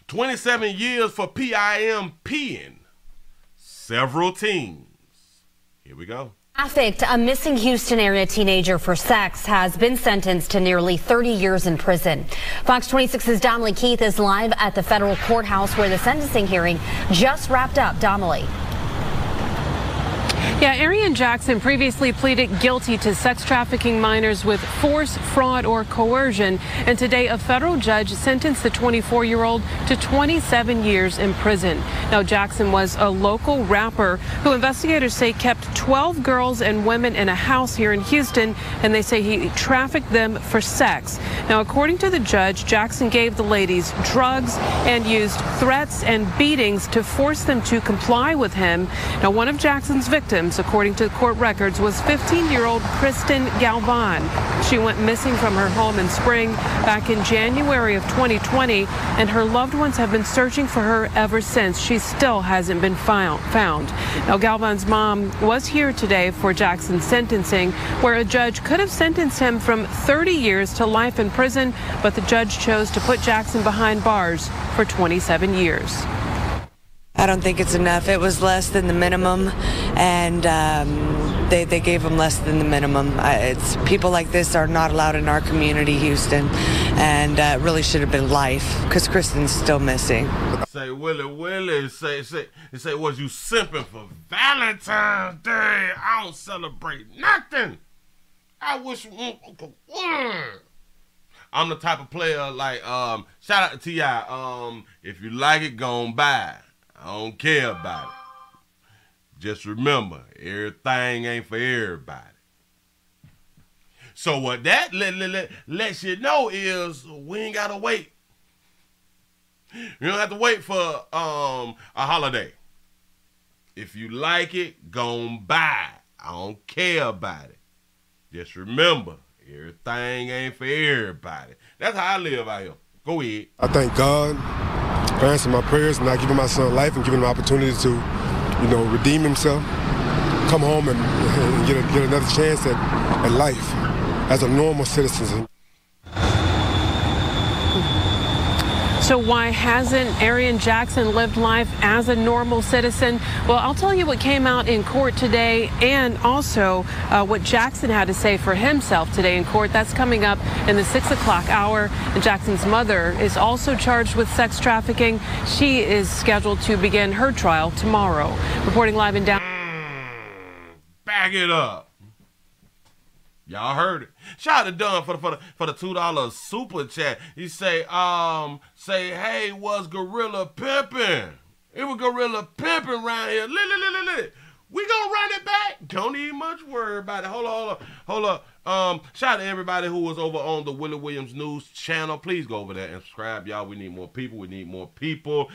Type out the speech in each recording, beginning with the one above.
27 years for P8mpin. Several teams. Here we go. Trafficked, a missing Houston area teenager for sex has been sentenced to nearly 30 years in prison. Fox 26's Donnelly Keith is live at the federal courthouse where the sentencing hearing just wrapped up. Donnelly. Yeah, Arian Jackson previously pleaded guilty to sex trafficking minors with force, fraud, or coercion. And today, a federal judge sentenced the 24-year-old to 27 years in prison. Now, Jackson was a local rapper who investigators say kept 12 girls and women in a house here in Houston, and they say he trafficked them for sex. Now, according to the judge, Jackson gave the ladies drugs and used threats and beatings to force them to comply with him. Now, one of Jackson's victims, according to court records, was 15-year-old Kristen Galvan. She went missing from her home in spring back in January of 2020, and her loved ones have been searching for her ever since. She still hasn't been found. Now, Galvan's mom was here today for Jackson's sentencing, where a judge could have sentenced him from 30 years to life in prison, but the judge chose to put Jackson behind bars for 27 years. I don't think it's enough. It was less than the minimum, and they gave him less than the minimum. It's people like this are not allowed in our community, Houston, and it really should have been life, because Kristen's still missing. Say, Willie, say, was you simping for Valentine's Day? I don't celebrate nothing. I wish. I'm the type of player like, shout out to T.I. If you like it, go on by. I don't care about it. Just remember, everything ain't for everybody. So what that lets you know is we ain't gotta wait. You don't have to wait for a holiday. If you like it, go on by. I don't care about it. Just remember, everything ain't for everybody. That's how I live out here. Go ahead. I thank God for answering my prayers and not giving my son life and giving him an opportunity to, redeem himself, come home and get another chance at life as a normal citizen. So why hasn't Arian Jackson lived life as a normal citizen? Well, I'll tell you what came out in court today, and also what Jackson had to say for himself today in court. That's coming up in the 6 o'clock hour. And Jackson's mother is also charged with sex trafficking. She is scheduled to begin her trial tomorrow. Reporting live in down. Back it up. Y'all heard it. Shout out to Dunn for the $2 super chat. He say, hey, was gorilla pimping? It was gorilla pimping around here. We gonna run it back. Don't even much worry about it. Hold up. Shout out to everybody who was over on the Willie Williams News channel. Please go over there and subscribe, y'all. We need more people.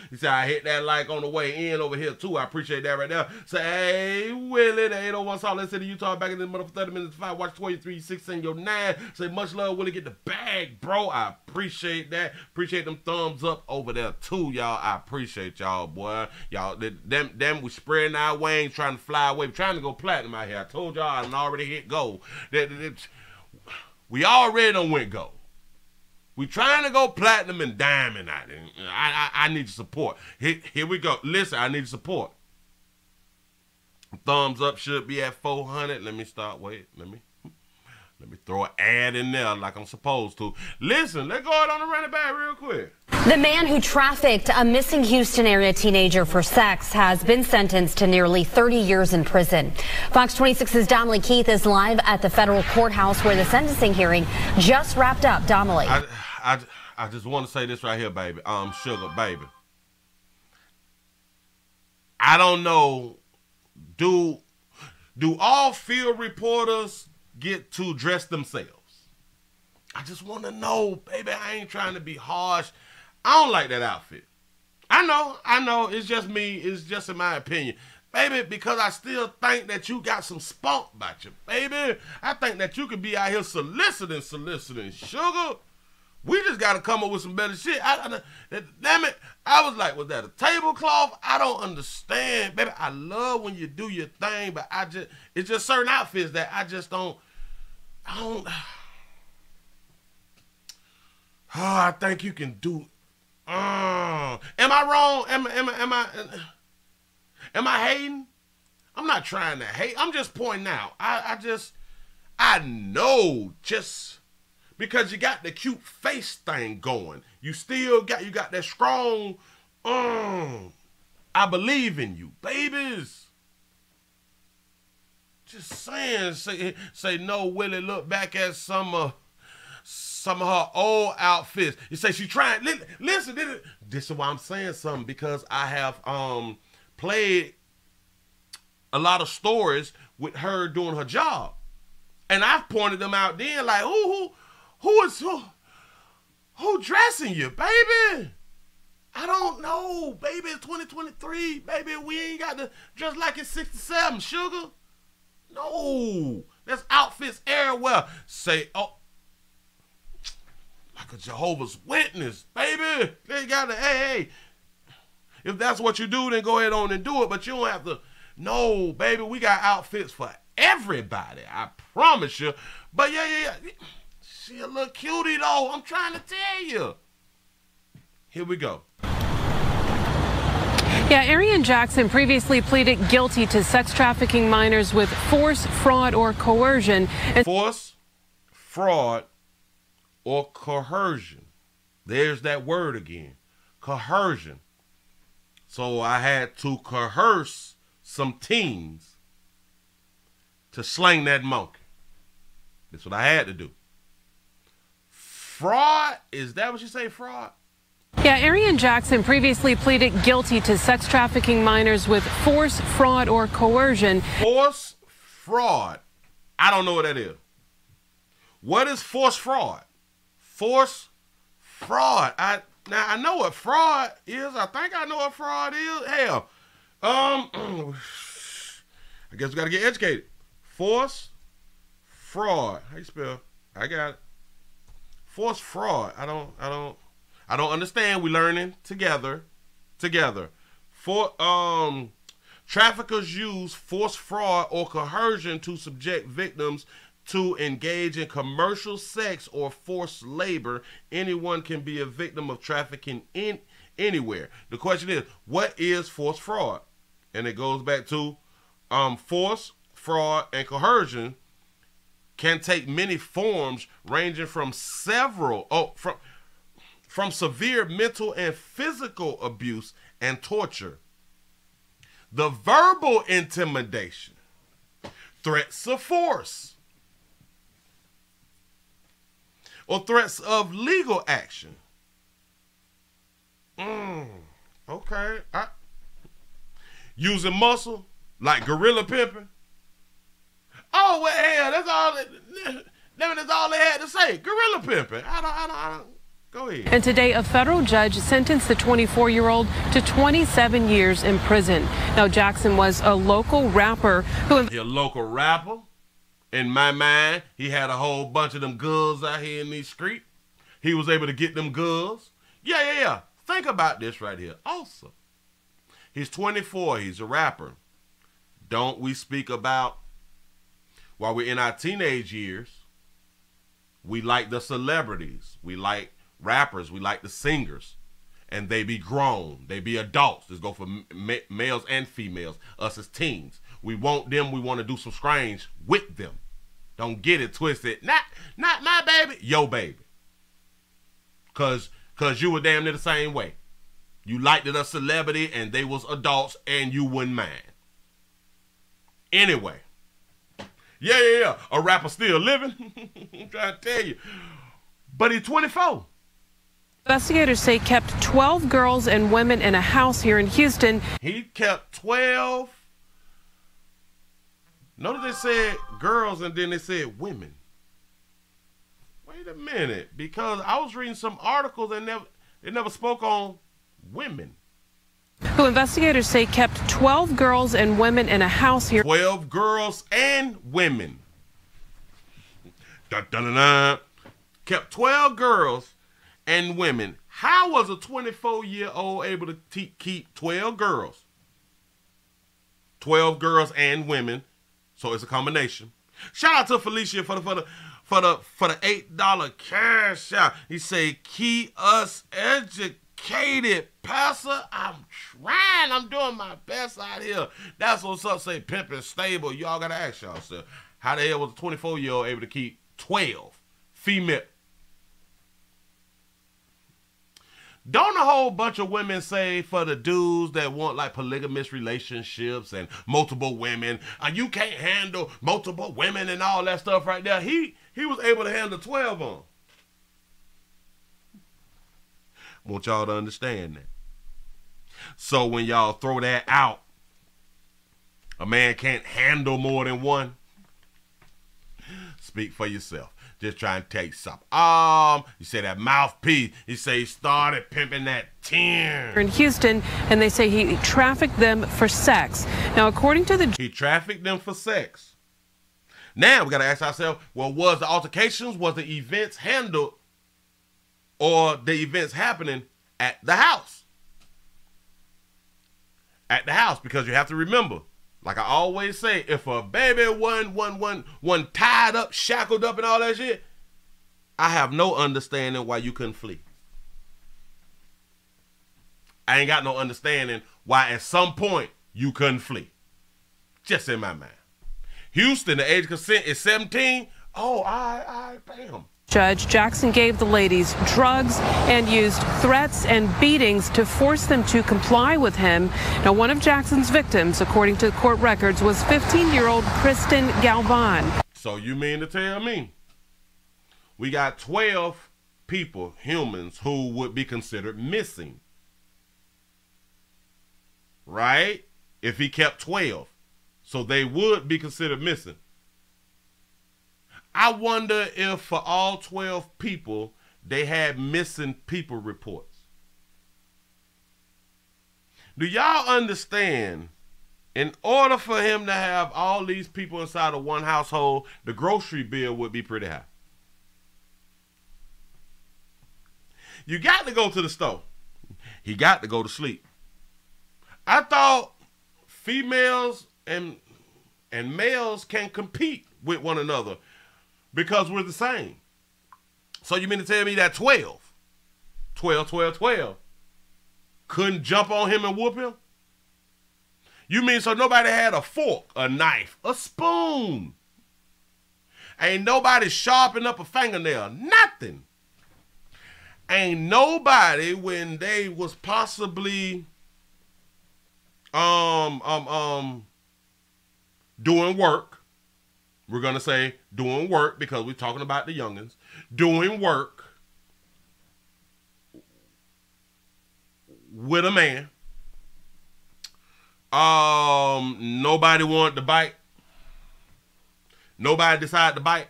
He said, I hit that like on the way in over here, too. I appreciate that right there. Say, hey, Willie, the 801 Salt Lake City, Utah, back in the motherfucker 30 minutes 5. Watch 23, 6, and your 9. Say, much love, Willie, get the bag, bro. I appreciate that. Appreciate them thumbs up over there, too, y'all. I appreciate y'all, boy. Y'all, them we spreading our wings, trying to fly away. We're trying to go platinum out here. I told y'all I already hit gold. We already done went gold. We trying to go platinum and diamond out there. I need your support. Here we go. Listen, I need your support. Thumbs up should be at 400. Let me start. Wait, let me throw an ad in there like I'm supposed to. Listen, let's go ahead on and run it back real quick. The man who trafficked a missing Houston area teenager for sex has been sentenced to nearly 30 years in prison. Fox 26's Donnelly Keith is live at the federal courthouse where the sentencing hearing just wrapped up. Donnelly. I just want to say this right here, baby. Sugar, baby. I don't know. Do all field reporters get to dress themselves? I just want to know, baby. I ain't trying to be harsh. I don't like that outfit. I know. It's just me. It's just in my opinion. Baby, because I still think that you got some spunk about you, baby. I think that you could be out here soliciting, sugar. We just got to come up with some better shit. Damn it. I was like, was that a tablecloth? I don't understand. Baby, I love when you do your thing, but it's just certain outfits that I just don't. I think you can do. Am I wrong? Am I hating? I'm not trying to hate. I'm just pointing out. I know just because you got the cute face thing going. You got that strong, I believe in you, babies. Just saying, say no, Willie, look back at some of her old outfits. You say she trying, listen, this is why I'm saying something, because I have played a lot of stories with her doing her job. And I've pointed them out then, like, who dressing you, baby? I don't know, baby. It's 2023, baby. We ain't got to dress like it's 67, sugar. No, that's outfits everywhere. Say, oh, like a Jehovah's Witness, baby. They got to, hey. If that's what you do, then go ahead on and do it. But you don't have to. No, baby, we got outfits for everybody. I promise you. But yeah. She a little cutie though. I'm trying to tell you. Here we go. Yeah, Arian Jackson previously pleaded guilty to sex trafficking minors with force, fraud, or coercion. Force, fraud, or coercion. There's that word again. Coercion. So I had to coerce some teens to slang that monkey. That's what I had to do. Fraud? Is that what you say, fraud? Yeah, Arian Jackson previously pleaded guilty to sex trafficking minors with force, fraud, or coercion. Force, fraud. I don't know what that is. What is force, fraud? Force, fraud. Now I know what fraud is. I think I know what fraud is. Hell, I guess we gotta get educated. Force, fraud. How you spell? I got it. Force, fraud. I don't understand. We learning together. For traffickers use force, fraud, or coercion to subject victims to engage in commercial sex or forced labor. Anyone can be a victim of trafficking anywhere. The question is, what is force, fraud? And it goes back to force, fraud, and coercion can take many forms, ranging from from severe mental and physical abuse and torture. The verbal intimidation, threats of force, or threats of legal action. Okay. Using muscle, like gorilla pimping. Oh, well, hell, that's all they had to say. Gorilla pimping. I don't. Go ahead. And today, a federal judge sentenced the 24-year-old to 27 years in prison. Now, Jackson was a local rapper who... He a local rapper. In my mind, he had a whole bunch of them girls out here in these streets. He was able to get them girls. Yeah. Think about this right here. Awesome. He's 24. He's a rapper. Don't we speak about, while we're in our teenage years, we like the celebrities. We like rappers. We like the singers. And they be grown. They be adults. Let's go for males and females. Us as teens. We want them. We want to do some strange with them. Don't get it twisted. Not my baby. Yo baby. Cause you were damn near the same way. You liked it a celebrity and they was adults and you wouldn't mind. Anyway. Yeah. A rapper still living. I'm trying to tell you. But he's 24. Investigators say kept 12 girls and women in a house here in Houston. He kept 12. Notice they said girls and then they said women. Wait a minute, because I was reading some articles and they never spoke on women. Who investigators say kept 12 girls and women in a house here. 12 girls and women. Dun. Kept 12 girls and women. How was a 24-year-old able to keep 12 girls? 12 girls and women. So it's a combination. Shout out to Felicia for the $8 cash out. He say, keep us educated. educated, Pastor. I'm trying. I'm doing my best out here. That's what's up. Say pimping stable. Y'all got to ask y'all, sir. How the hell was a 24-year-old able to keep 12 female? Don't a whole bunch of women say for the dudes that want like polygamous relationships and multiple women, you can't handle multiple women and all that stuff right there. He was able to handle 12 of them. Want y'all to understand that. So when y'all throw that out, a man can't handle more than one. Speak for yourself. Just try and take something. You say that mouthpiece. You say he started pimping that 10. In Houston, and they say he trafficked them for sex. Now, according to he trafficked them for sex. Now we got to ask ourselves, well, was the altercations, was the events handled, or the events happening at the house? At the house, because you have to remember, like I always say, if a baby wasn't tied up, shackled up and all that shit, I have no understanding why you couldn't flee. I ain't got no understanding why at some point you couldn't flee. Just in my mind. Houston, the age of consent is 17. Oh, bam. Judge Jackson gave the ladies drugs and used threats and beatings to force them to comply with him. Now, one of Jackson's victims, according to court records, was 15-year-old Kristen Galvan. So you mean to tell me we got 12 people, humans, who would be considered missing, right? If he kept 12. So they would be considered missing. I wonder if for all 12 people, they had missing people reports. Do y'all understand, in order for him to have all these people inside of one household, the grocery bill would be pretty high. You got to go to the store. He got to go to sleep. I thought females and males can compete with one another, because we're the same. So you mean to tell me that 12 couldn't jump on him and whoop him? You mean so nobody had a fork, a knife, a spoon? Ain't nobody sharpen up a fingernail, nothing. Ain't nobody, when they was possibly doing work, we're going to say doing work because we're talking about the youngins. Doing work with a man. Nobody wanted to bite. Nobody decided to bite.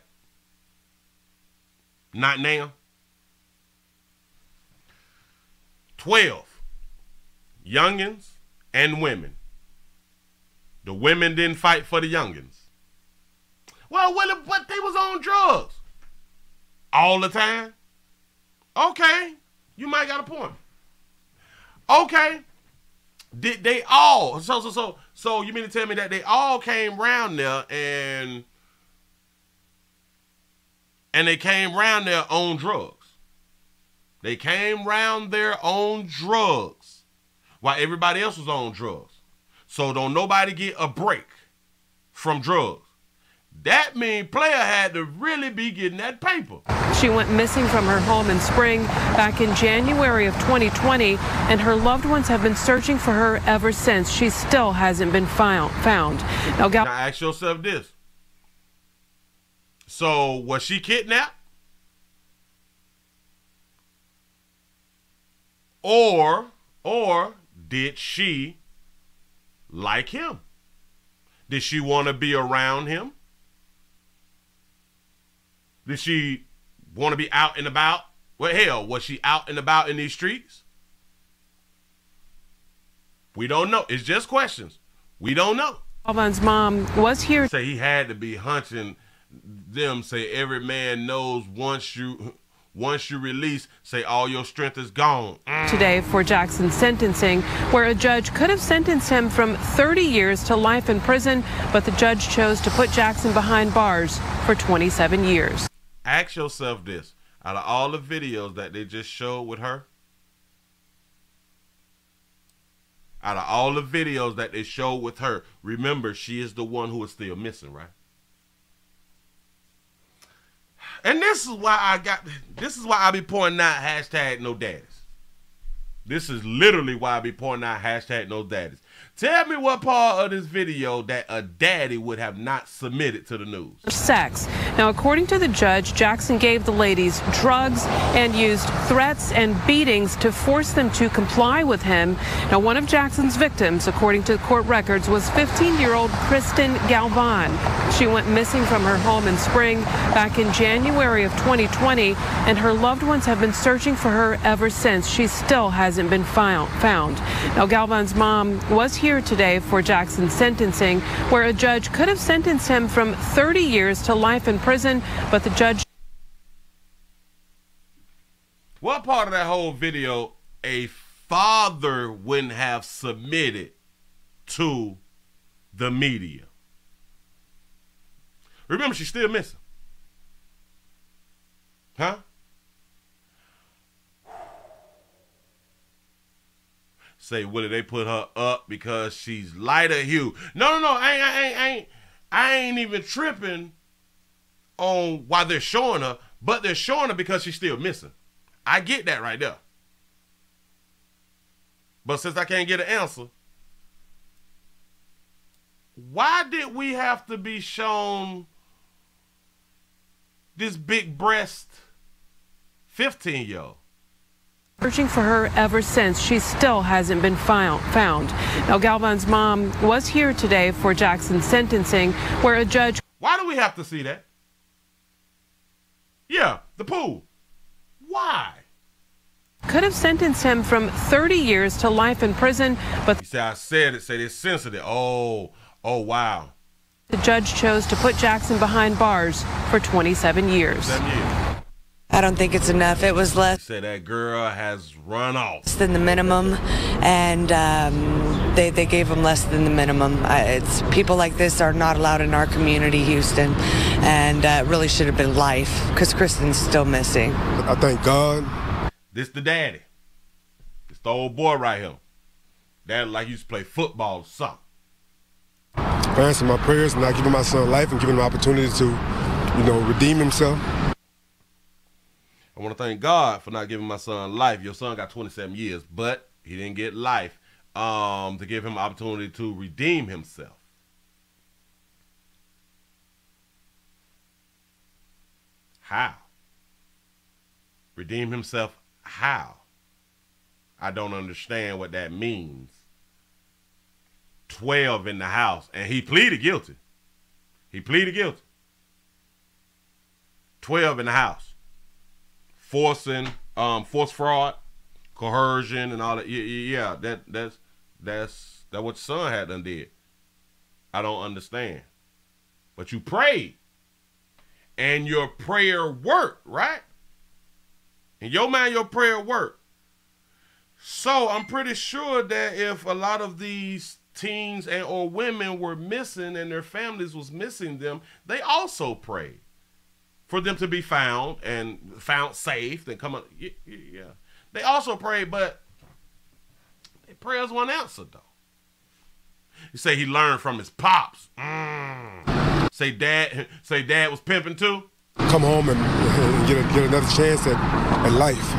Not now. 12 youngins and women. The women didn't fight for the youngins. Well, but they was on drugs all the time. Okay, you might got a point. Okay, did they all? So you mean to tell me that they all came round there and they came round there on drugs? They came round there on drugs while everybody else was on drugs. So don't nobody get a break from drugs. That means player had to really be getting that paper. She went missing from her home in Spring back in January of 2020, and her loved ones have been searching for her ever since. She still hasn't been found. Now ask yourself this. So was she kidnapped? Or did she like him? Did she want to be around him? Did she want to be out and about? Well, hell, was she out and about in these streets? We don't know. It's just questions. We don't know. Galvan's mom was here. Say he had to be hunching them. Say every man knows once you release, say all your strength is gone. Today for Jackson's sentencing, where a judge could have sentenced him from 30 years to life in prison, but the judge chose to put Jackson behind bars for 27 years. Ask yourself this. Out of all the videos that they just showed with her, Out of all the videos that they showed with her, remember, she is the one who is still missing, right? And this is why I be pointing out hashtag no daddies. This is literally why I be pointing out hashtag no daddies. Tell me what part of this video that a daddy would have not submitted to the news. Sex. Now, according to the judge, Jackson gave the ladies drugs and used threats and beatings to force them to comply with him. Now, one of Jackson's victims, according to court records, was 15-year-old Kristen Galvan. She went missing from her home in spring back in January of 2020, and her loved ones have been searching for her ever since. She still hasn't been found. Now, Galvan's mom was here today for Jackson's sentencing, where a judge could have sentenced him from 30 years to life in prison, but the judge... What part of that whole video a father wouldn't have submitted to the media? Remember, she's still missing. Huh? Say, Willie, they put her up because she's lighter hue. No, I ain't even tripping on why they're showing her, but they're showing her because she's still missing. I get that right there. But since I can't get an answer, why did we have to be shown this big breast 15-year-old? Searching for her ever since. She still hasn't been found. Now, Galvan's mom was here today for Jackson's sentencing, where a judge... Why do we have to see that? Yeah, the pool. Why? Could have sentenced him from 30 years to life in prison, but... You say, I said it, say it's sensitive. Oh, wow. The judge chose to put Jackson behind bars for 27 years. 7 years. I don't think it's enough. It was less Say that girl has run off than the minimum, and they gave them less than the minimum. It's people like this are not allowed in our community, Houston, and really should have been life, because Kristen's still missing. I thank God. This the daddy. This the old boy right here. Dad like he used to play football or something. For answering my prayers and not giving my son life and giving him an opportunity to, redeem himself. I want to thank God for not giving my son life. Your son got 27 years, but he didn't get life to give him an opportunity to redeem himself. How? Redeem himself how? I don't understand what that means. 12 in the house, and he pleaded guilty. He pleaded guilty. 12 in the house. Force fraud, coercion, and all that. Yeah, that's what your son had done did. I don't understand. But you prayed, and your prayer worked, right? In your mind, your prayer worked. So I'm pretty sure that if a lot of these teens and or women were missing and their families was missing them, they also prayed for them to be found and found safe and come up. Yeah. They also prayed, but their prayers weren't answered, though. You say he learned from his pops. Say dad was pimping too. Come home and get another chance at life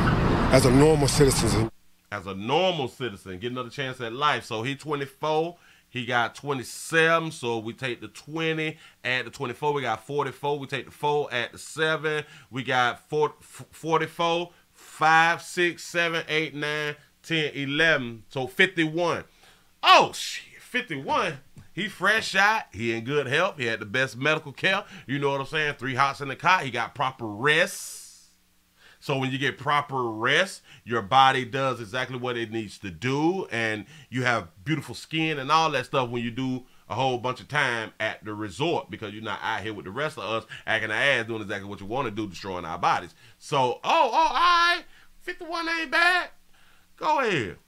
as a normal citizen. As a normal citizen, get another chance at life. So he 24. He got 27, so we take the 20, add the 24, we got 44. We take the 4, add the 7, we got 44, 5, 6, 7, 8, 9, 10, 11, so 51. Oh, shit, 51. He fresh out. He in good health. He had the best medical care. You know what I'm saying? 3 hots in the cot. He got proper rest. So when you get proper rest, your body does exactly what it needs to do, and you have beautiful skin and all that stuff when you do a whole bunch of time at the resort, because you're not out here with the rest of us acting our ass doing exactly what you want to do, destroying our bodies. So, all right, 51 ain't bad. Go ahead.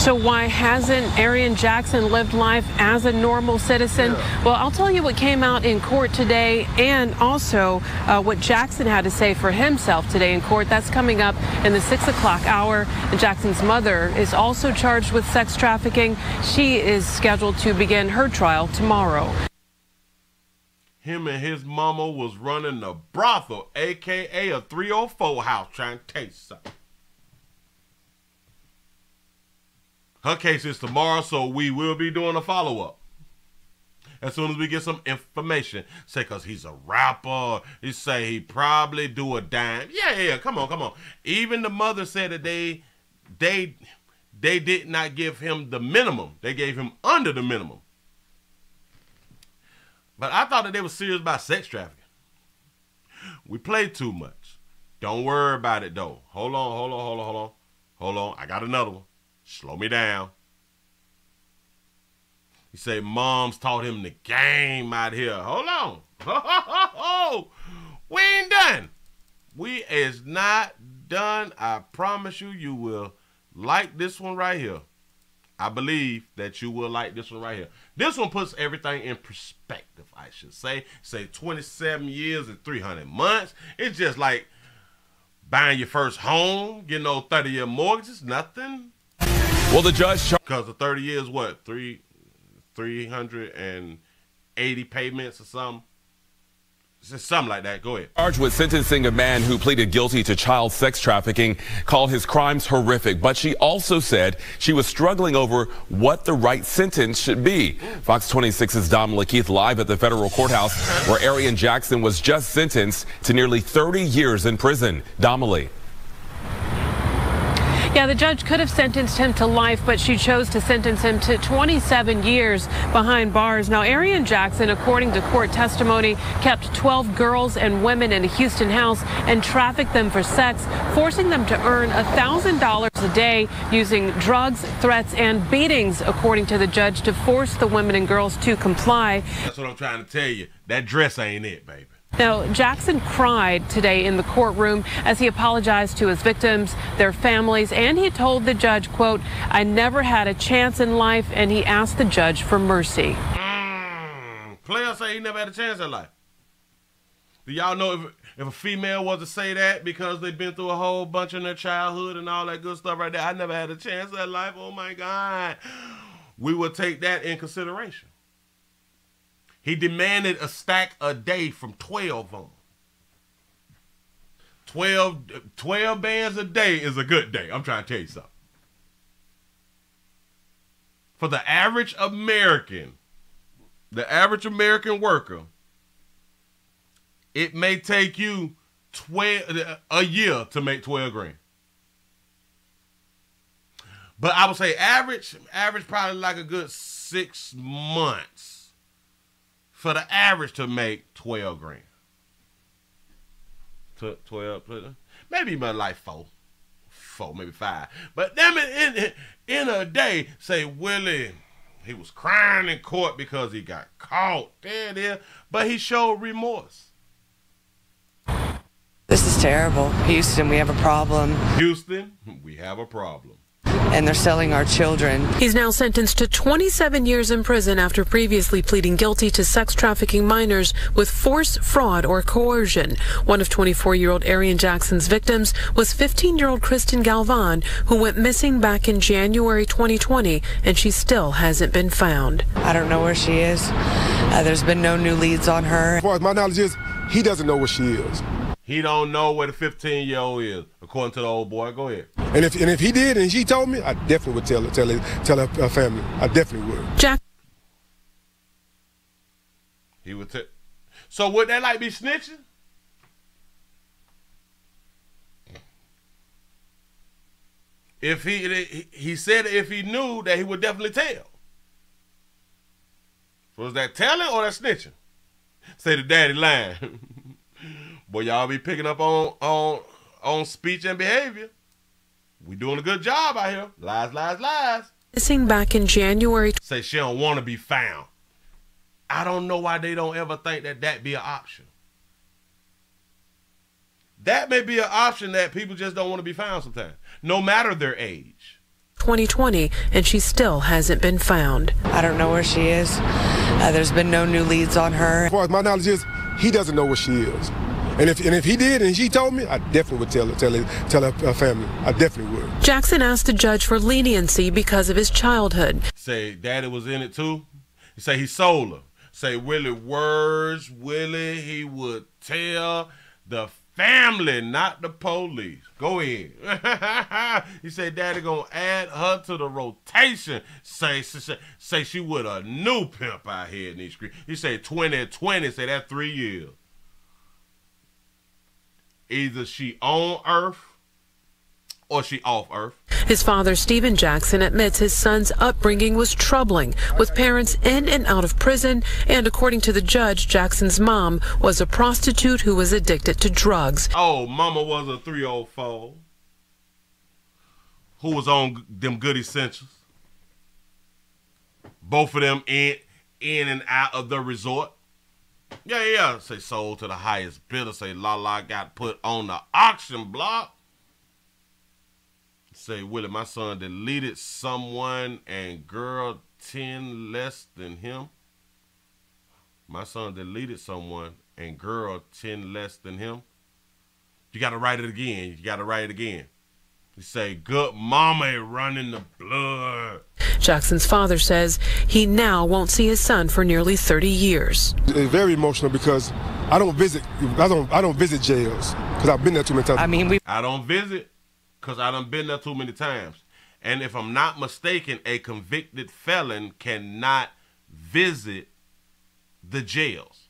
So why hasn't Arian Jackson lived life as a normal citizen? Yeah. Well, I'll tell you what came out in court today, and also what Jackson had to say for himself today in court. That's coming up in the 6 o'clock hour. And Jackson's mother is also charged with sex trafficking. She is scheduled to begin her trial tomorrow. Him and his mama was running the brothel, a.k.a. a 304 house, trying to taste something. Her case is tomorrow, so we will be doing a follow-up as soon as we get some information. Say, because he's a rapper. He say he probably do a dime. Yeah, come on. Even the mother said that they did not give him the minimum. They gave him under the minimum. But I thought that they were serious about sex trafficking. We play too much. Don't worry about it, though. Hold on. I got another one. Slow me down. You say moms taught him the game out here. Hold on. We ain't done. We is not done. I promise you, you will like this one right here. I believe that you will like this one right here. This one puts everything in perspective, I should say. Say 27 years and 300 months. It's just like buying your first home, getting those 30-year mortgages, nothing. Well, the judge... Because the 30 years, what, 380 payments or something? It's something like that. Go ahead. Charged with sentencing a man who pleaded guilty to child sex trafficking, called his crimes horrific, but she also said she was struggling over what the right sentence should be. Fox 26's Dominic Keith live at the federal courthouse where Arian Jackson was just sentenced to nearly 30 years in prison. Dominic. Yeah, the judge could have sentenced him to life, but she chose to sentence him to 27 years behind bars. Now, Arian Jackson, according to court testimony, kept 12 girls and women in a Houston house and trafficked them for sex, forcing them to earn $1,000 a day using drugs, threats, and beatings, according to the judge, to force the women and girls to comply. That's what I'm trying to tell you. That dress ain't it, baby. Now, Jackson cried today in the courtroom as he apologized to his victims, their families, and he told the judge, quote, "I never had a chance in life," and he asked the judge for mercy. Player say he never had a chance in life. Do y'all know if a female was to say that because they've been through a whole bunch in their childhood and all that good stuff right there, I never had a chance in life, oh my God, we would take that in consideration. He demanded a stack a day from 12 of them. 12 bands a day is a good day. I'm trying to tell you something. For the average American worker, it may take you a year to make 12 grand. But I would say average probably like a good 6 months. For the average to make 12 grand. 12, maybe about like four, maybe 5. But them in a day, say Willie, he was crying in court because he got caught. There, but he showed remorse. This is terrible. Houston, we have a problem. Houston, we have a problem. And they're selling our children. He's now sentenced to 27 years in prison after previously pleading guilty to sex trafficking minors with force, fraud, or coercion. One of 24-year-old Arian Jackson's victims was 15-year-old Kristen Galvan, who went missing back in January 2020, and she still hasn't been found. I don't know where she is. There's been no new leads on her. As far as my knowledge is, he doesn't know where she is. He don't know where the 15-year-old is, according to the old boy. Go ahead. And if he did and she told me, I definitely would tell her family. I definitely would. He would tell. So would that like be snitching? If he said if he knew that he would definitely tell. Was that telling or that snitching? Say the daddy lying. Boy, y'all be picking up on speech and behavior. We doing a good job out here. Lies. Missing back in January. Say she don't want to be found. I don't know why they don't ever think that be an option. That may be an option that people just don't want to be found sometimes, no matter their age. 2020, and she still hasn't been found. I don't know where she is. There's been no new leads on her. As far as my knowledge is, he doesn't know where she is. And if he did and she told me, I definitely would tell her family. I definitely would. Jackson asked the judge for leniency because of his childhood. Say daddy was in it too. He say he sold her. Say Willie words, Willie, he would tell the family, not the police. Go ahead. He said daddy gonna add her to the rotation. Say she with a new pimp out here in these streets. He said 2020, say that's 3 years. Either she on Earth or she off Earth. His father, Stephen Jackson, admits his son's upbringing was troubling, with parents in and out of prison, and according to the judge, Jackson's mom was a prostitute who was addicted to drugs. Oh, mama was a 304 who was on them good essentials. Both of them in and out of the resort. Yeah. Say sold to the highest bidder. Say Lala got put on the auction block. Say Willie, my son deleted someone and girl 10 less than him. My son deleted someone and girl 10 less than him. You got to write it again. You say, good mama running the blood. Jackson's father says he now won't see his son for nearly 30 years. It's very emotional because I don't visit jails because I've been there too many times. I don't visit because I done been there too many times. And if I'm not mistaken, a convicted felon cannot visit the jails.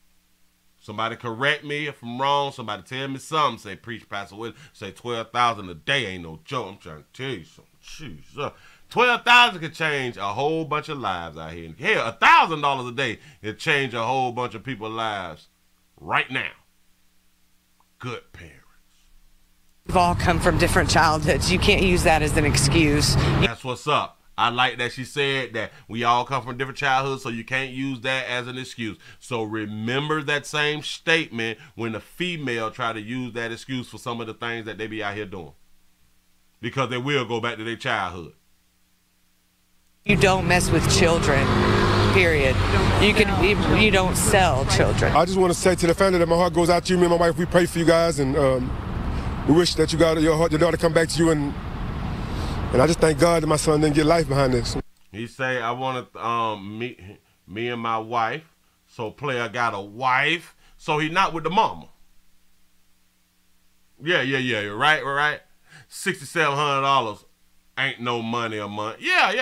Somebody correct me if I'm wrong. Somebody tell me something. Say, preach, Pastor Willie. Say, 12,000 a day ain't no joke. I'm trying to tell you something. Jesus. 12,000 could change a whole bunch of lives out here. Hell, $1,000 a day could change a whole bunch of people's lives right now. Good parents. We've all come from different childhoods. You can't use that as an excuse. That's what's up. I like that she said that we all come from different childhoods, so you can't use that as an excuse. So remember that same statement when a female try to use that excuse for some of the things that they be out here doing. Because they will go back to their childhood. You don't mess with children, period. You don't sell children. I just want to say to the family that my heart goes out to you. Me and my wife, we pray for you guys, and we wish that your daughter come back to you, and I just thank God that my son didn't get life behind this. He say, I want to me and my wife. So player got a wife, so he not with the mama. Yeah. Right. $6,700 ain't no money a month. Yeah.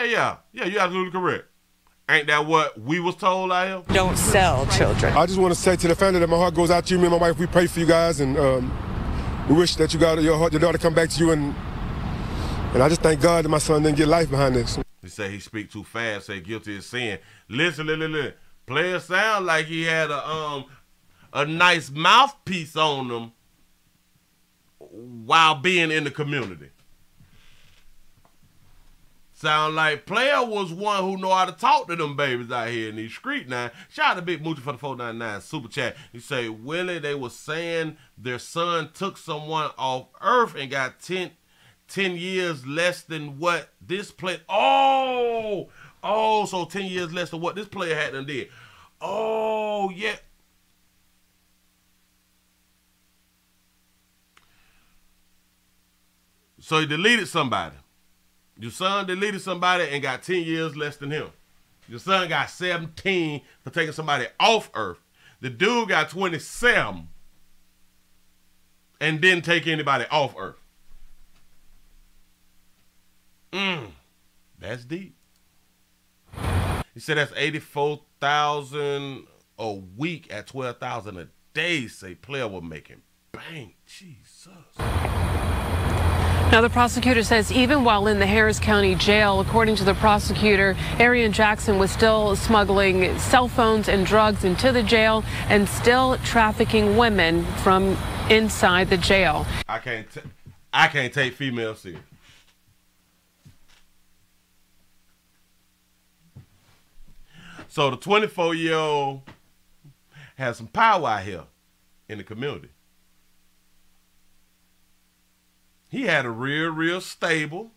You absolutely correct. Ain't that what we was told out here? Don't sell children. I just want to say to the family that my heart goes out to you. Me and my wife, we pray for you guys, and we wish that your daughter come back to you, and I just thank God that my son didn't get life behind this. He say he speak too fast, say guilty as sin. Listen. Player sound like he had a nice mouthpiece on him while being in the community. Sound like player was one who know how to talk to them babies out here in these streets now. Shout out to Big Moochie for the 499 super chat. He say, Willie, they was saying their son took someone off Earth and got 10 years less than what this player. Oh, so 10 years less than what this player had done did. Oh, yeah. So he deleted somebody. Your son deleted somebody and got 10 years less than him. Your son got 17 for taking somebody off Earth. The dude got 27 and didn't take anybody off Earth. That's deep. He said that's $84,000 a week at $12,000 a day. Say player was making bank. Jesus. Now, the prosecutor says even while in the Harris County jail, according to the prosecutor, Arian Jackson was still smuggling cell phones and drugs into the jail and still trafficking women from inside the jail. I can't take females serious. So the 24-year-old has some power out here in the community. He had a real stable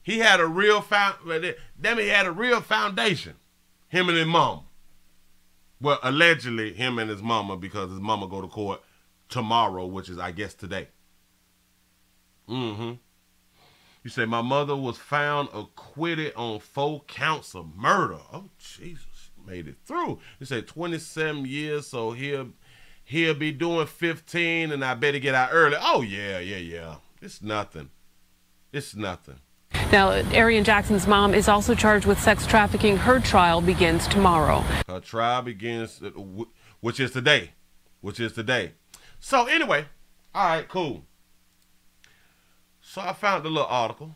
he had a real foundation. Him and his mom. Well, allegedly him and his mama, because his mama go to court tomorrow, which is, I guess, today. You say, my mother was found acquitted on 4 counts of murder. Oh, Jesus. Made it through. He said 27 years, so he'll be doing 15, and I better get out early. Oh, yeah. It's nothing. It's nothing. Now, Arian Jackson's mom is also charged with sex trafficking. Her trial begins tomorrow. Her trial begins, which is today. So anyway, all right, cool. So I found the little article.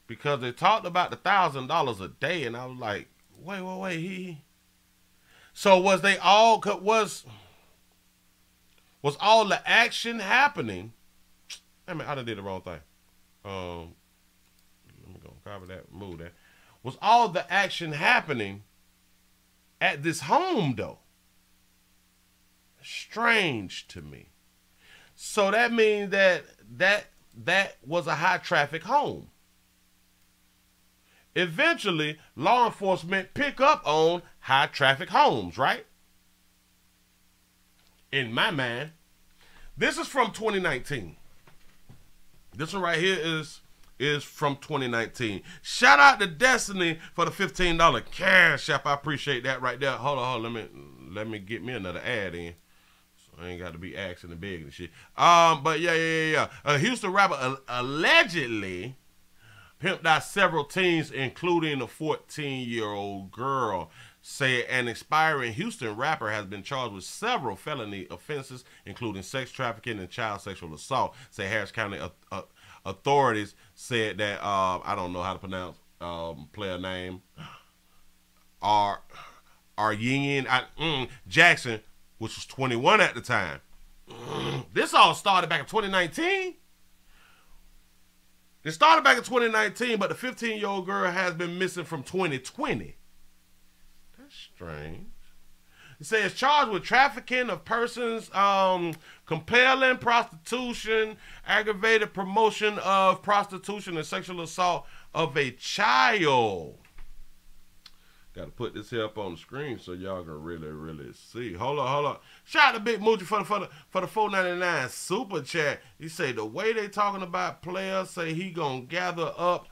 Because they talked about the $1,000 a day, and I was like, wait. So was all the action happening? I mean, I done did the wrong thing. Let me go copy that, move that. Was all the action happening at this home, though? Strange to me. So that means that was a high traffic home. Eventually, law enforcement pick up on high traffic homes, right? In my mind, this is from 2019. This one right here is from 2019. Shout out to Destiny for the $15 cash app. I appreciate that right there. Hold on. Let me get me another ad in. I ain't got to be asking and begging and shit. But yeah. A Houston rapper allegedly pimped out several teens, including a 14-year-old girl. Say an aspiring Houston rapper has been charged with several felony offenses, including sex trafficking and child sexual assault. Say Harris County authorities said that, I don't know how to pronounce player name, Arian Jackson, which was 21 at the time. This all started back in 2019. It started back in 2019, but the 15-year-old girl has been missing from 2020. That's strange. It says charged with trafficking of persons, compelling prostitution, aggravated promotion of prostitution, and sexual assault of a child. Got to put this here up on the screen so y'all can really see. Hold on. Shout out to Big Moochie for the $4.99 super chat. He say the way they talking about players, say he gonna gather up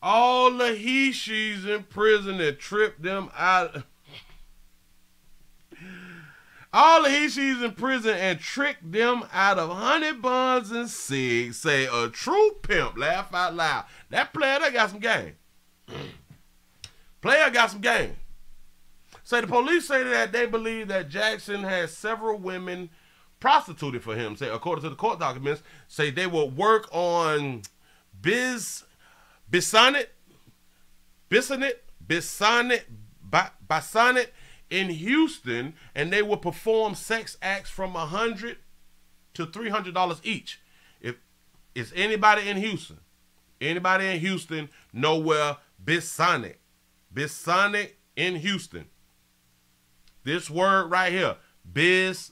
all the he-she's in prison and trip them out. All the he-she's in prison and trick them out of honey buns and cigs. Say a true pimp. Laugh out loud. That player, they got some game. Player got some game. Say the police say that they believe that Jackson has several women prostituted for him. Say according to the court documents, say they will work on Bisonnet in Houston, and they will perform sex acts from $100 to $300 each. If it's anybody in Houston, know where Bisonnet in Houston. This word right here, Bisonnet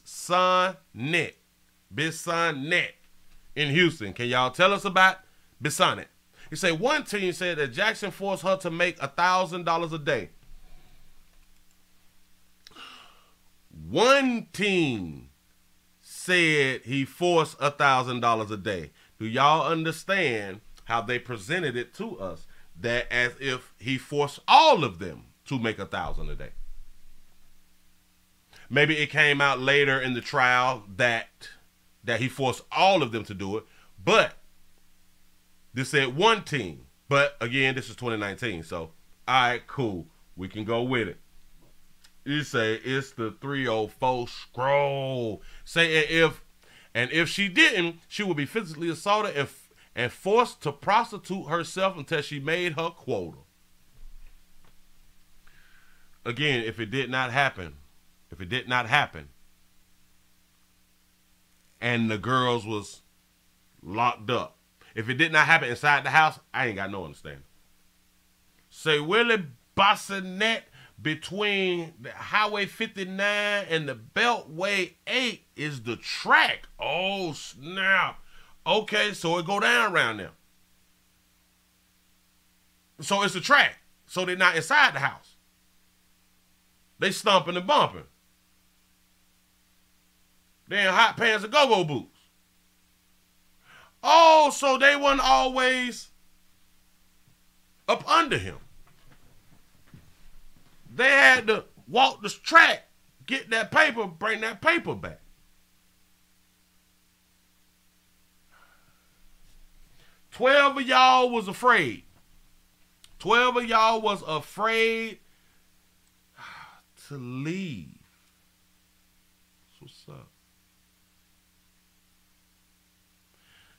in Houston. Can y'all tell us about Bisonnet? He say one teen said that Jackson forced her to make $1,000 a day. One teen said he forced $1,000 a day. Do y'all understand how they presented it to us? That as if he forced all of them to make $1,000 a day. Maybe it came out later in the trial that he forced all of them to do it, but this said one teen. But again, this is 2019, so all right, cool. We can go with it. You say it's the 304 scroll. Say if she didn't, she would be physically assaulted and forced to prostitute herself until she made her quota. Again, if it did not happen, and the girls was locked up, if it did not happen inside the house, I ain't got no understanding. Say Willie Bassinet between the Highway 59 and the Beltway 8 is the track. Oh, snap. Okay, so it go down around there. So it's a track. So they're not inside the house. They stumping and bumping. They in hot pants and go-go boots. Oh, so they weren't always up under him. They had to walk this track, get that paper, bring that paper back. $12 of y'all was afraid. 12 of y'all was afraid to leave. What's up?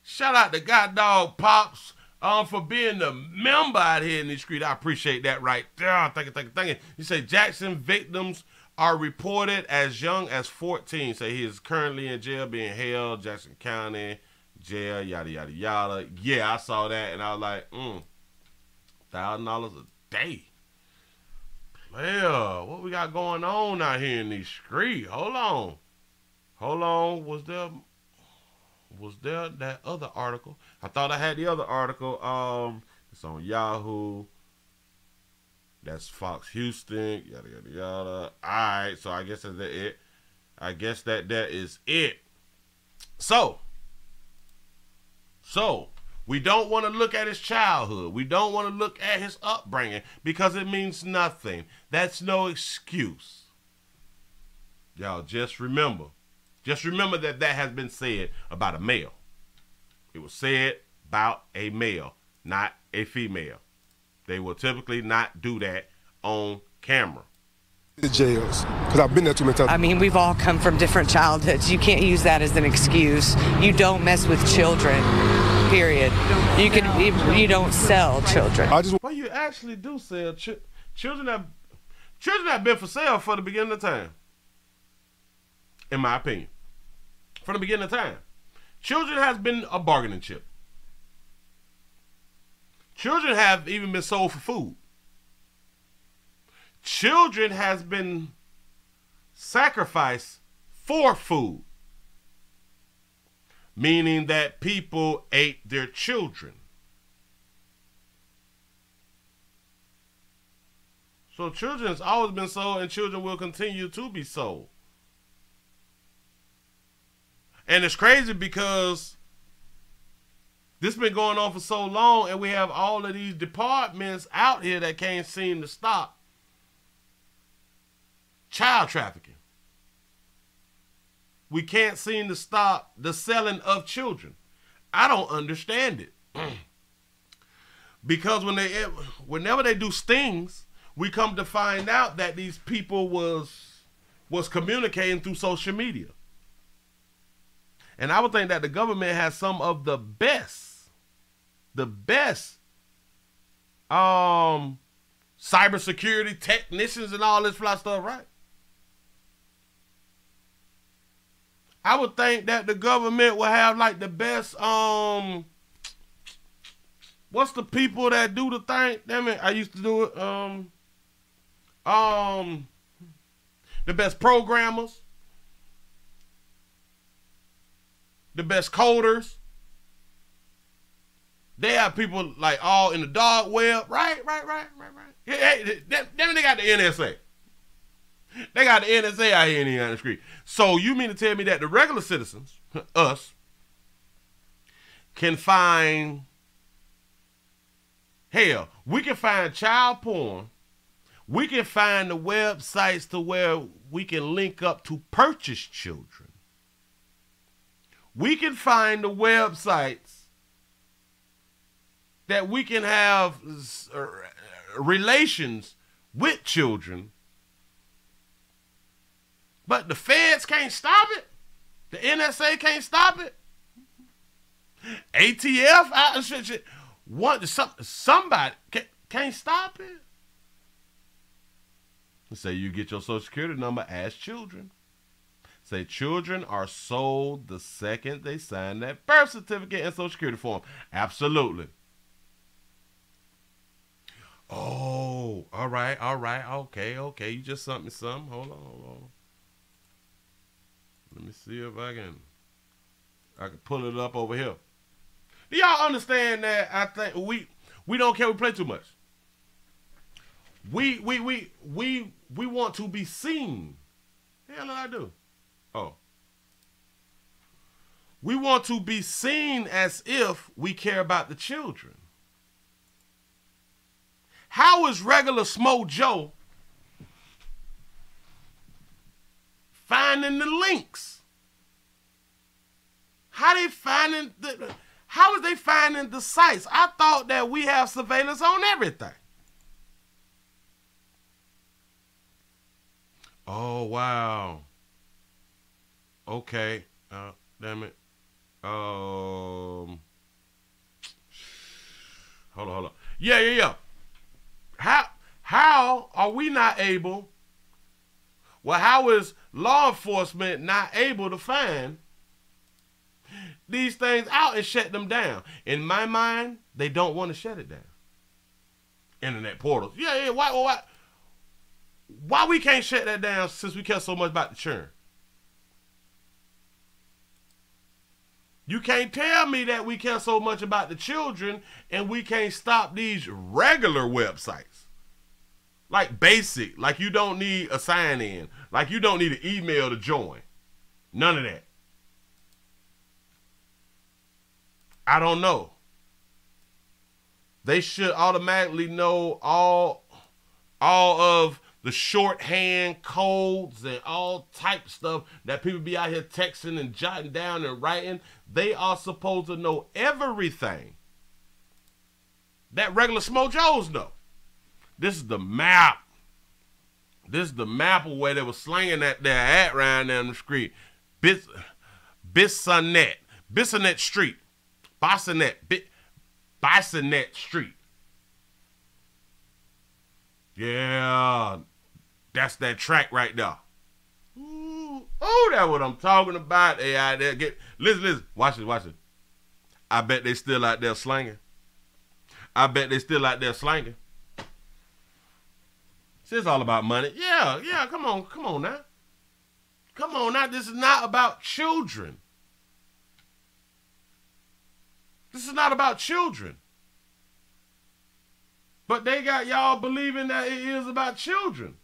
Shout out to God Dog Pops for being the member out here in the street. I appreciate that right there. Thank you. You say Jackson victims are reported as young as 14. Say he is currently in jail being held, Jackson County jail, yada, yada, yada. Yeah, I saw that and I was like, $1,000 a day. Well, what we got going on out here in these streets? Hold on. Was there that other article? I thought I had the other article. It's on Yahoo. That's Fox Houston. Yada yada yada. Alright, so I guess that's it. I guess that is it. So we don't want to look at his childhood. We don't want to look at his upbringing because it means nothing. That's no excuse. Y'all just remember that has been said about a male. It was said about a male, not a female. They will typically not do that on camera. The jails, because I've been there too many times. I mean, we've all come from different childhoods. You can't use that as an excuse. You don't mess with children, period. You don't sell children. Well, you actually do sell children have been for sale for the beginning of time, in my opinion. From the beginning of time. Children has been a bargaining chip. Children have even been sold for food. Children has been sacrificed for food. Meaning that people ate their children. So children has always been sold and children will continue to be sold. And it's crazy because this been going on for so long and we have all of these departments out here that can't seem to stop child trafficking. We can't seem to stop the selling of children. I don't understand it. Because whenever they do stings, we come to find out that these people was communicating through social media. And I would think that the government has some of the best cybersecurity technicians and all this fly stuff, right? I would think that the government will have like the best, what's the people that do the thing? Damn it, I used to do it. The best programmers. The best coders. They have people like all in the dark web. Right. Hey, then they got the NSA. They got the NSA out here in the street. So you mean to tell me that the regular citizens, us, can find, hell, we can find child porn. We can find the websites to where we can link up to purchase children. We can find the websites that we can have relations with children. But the feds can't stop it. The NSA can't stop it. ATF, somebody can't stop it. Say you get your social security number as children. Say children are sold the second they sign that birth certificate and social security form. Absolutely. Oh, all right. Okay. You just sent me some. Hold on. Let me see if I can pull it up over here. Do y'all understand that? I think we don't care. We play too much. We want to be seen. The hell did I do? Oh. We want to be seen as if we care about the children. How is regular Smo Joe finding the links? How is they finding the sites? I thought that we have surveillance on everything. Oh, wow. Okay. Damn it. Hold on. Yeah. How are we not able? Well, how is law enforcement not able to find these things out and shut them down? In my mind, they don't want to shut it down. Internet portals. Yeah. Why we can't shut that down since we care so much about the churn? You can't tell me that we care so much about the children and we can't stop these regular websites. Like basic, like you don't need a sign in, like you don't need an email to join. None of that. I don't know. They should automatically know all of the shorthand codes and all type of stuff that people be out here texting and jotting down and writing. They are supposed to know everything that regular Smo Joes know. This is the map. This is the map of where they were slinging that there at around down the street. Bissonnet Street. Bissonnet Street. Yeah, that's that track right there. Ooh, oh, that's what I'm talking about. They out there listen. Watch it. I bet they still out there slanging. It's all about money. Yeah. Come on now. This is not about children. This is not about children. But they got y'all believing that it is about children.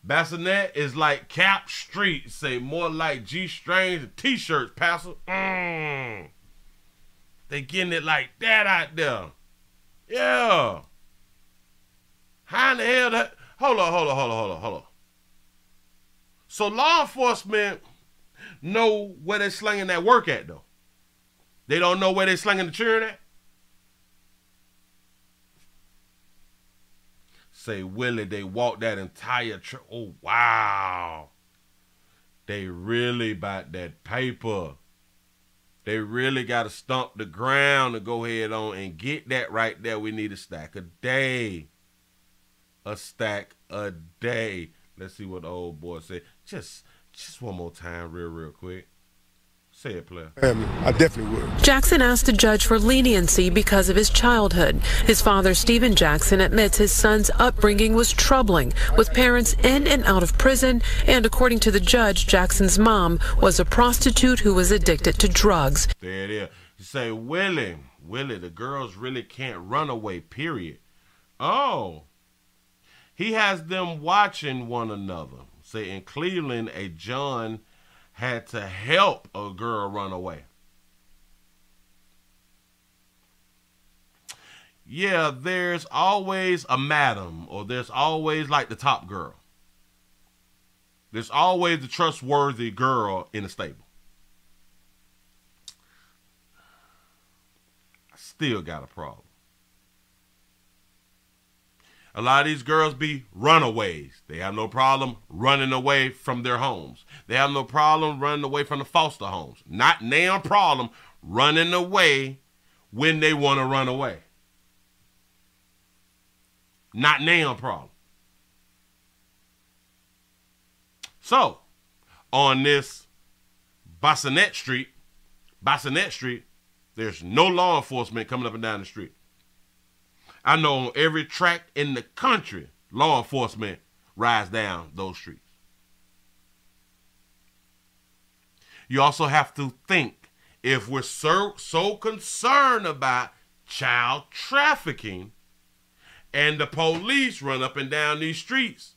Bassinet is like Cap Street, say more like G-strings and T-shirts, Pastor. They getting it like that out there. Yeah. How in the hell that? Hold on. So law enforcement know where they slinging that work at, though. They don't know where they slinging the children at. Say, Willie, they walked that entire trip. Oh, wow. They really about that paper. They really got to stomp the ground to go ahead on and get that right there. We need a stack a day. A stack a day. Let's see what the old boy said. Just one more time, real quick. Say it, player. I definitely would. Jackson asked the judge for leniency because of his childhood. His father, Stephen Jackson, admits his son's upbringing was troubling, with parents in and out of prison, and according to the judge, Jackson's mom was a prostitute who was addicted to drugs. There it is. You say, Willie, the girls really can't run away, period. Oh. He has them watching one another. Say, in Cleveland, a John had to help a girl run away. Yeah, there's always a madam, or there's always like the top girl. There's always the trustworthy girl in the stable. I still got a problem. A lot of these girls be runaways. They have no problem running away from their homes. They have no problem running away from the foster homes. Not now problem running away when they want to run away. Not now problem. So, on this Bassinet Street, there's no law enforcement coming up and down the street. I know on every track in the country, law enforcement rides down those streets. You also have to think, if we're so concerned about child trafficking And the police run up and down these streets.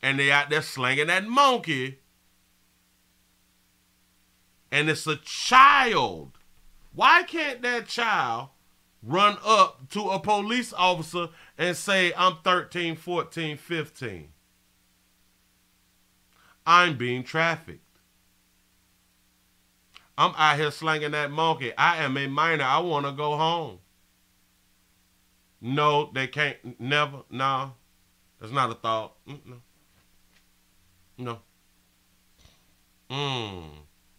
And they out there slinging that monkey. And it's a child. Why can't that child run up to a police officer and say, I'm 13, 14, 15. I'm being trafficked. I'm out here slinging that monkey. I am a minor. I want to go home. No, they can't. Never. No. That's not a thought. No.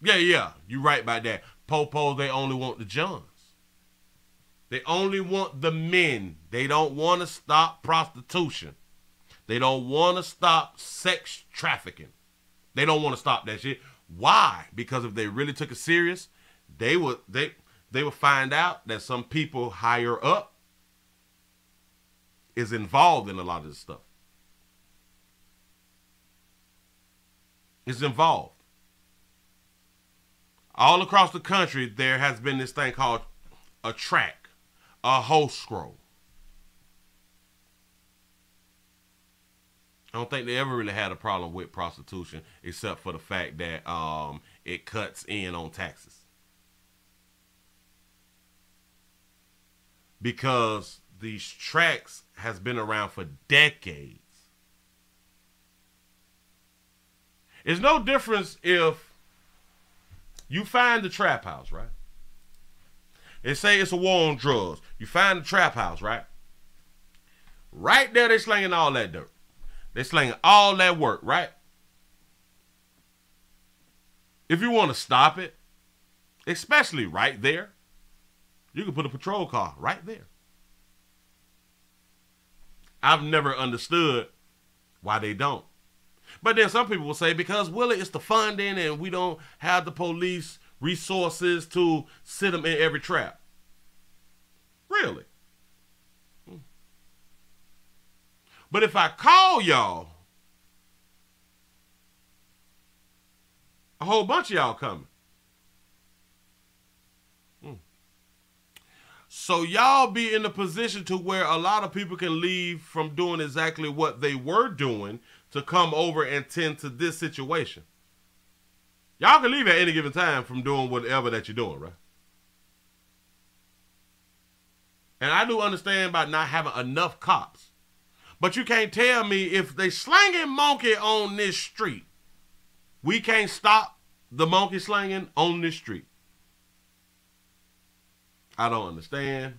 Yeah. You right about that. Po-pos, they only want the Johns. They only want the men. They don't want to stop prostitution. They don't want to stop sex trafficking. They don't want to stop that shit. Why? Because if they really took it serious, they would find out that some people higher up is involved in a lot of this stuff. It's involved. All across the country, there has been this thing called a track, a host scroll. I don't think they ever really had a problem with prostitution, except for the fact that it cuts in on taxes. Because these tracks has been around for decades. It's no difference if you find the trap house, right? They say it's a war on drugs. You find the trap house, right? Right there, they're slinging all that dirt. They're slinging all that work, right? If you want to stop it, especially right there, you can put a patrol car right there. I've never understood why they don't. But then some people will say, because, Willie, it's the funding and we don't have the police resources to sit them in every trap. Really? But if I call y'all, a whole bunch of y'all coming. So y'all be in a position to where a lot of people can leave from doing exactly what they were doing to come over and tend to this situation. Y'all can leave at any given time from doing whatever that you're doing, right? And I do understand about not having enough cops. But you can't tell me if they slanging monkey on this street, we can't stop the monkey slanging on this street. I don't understand.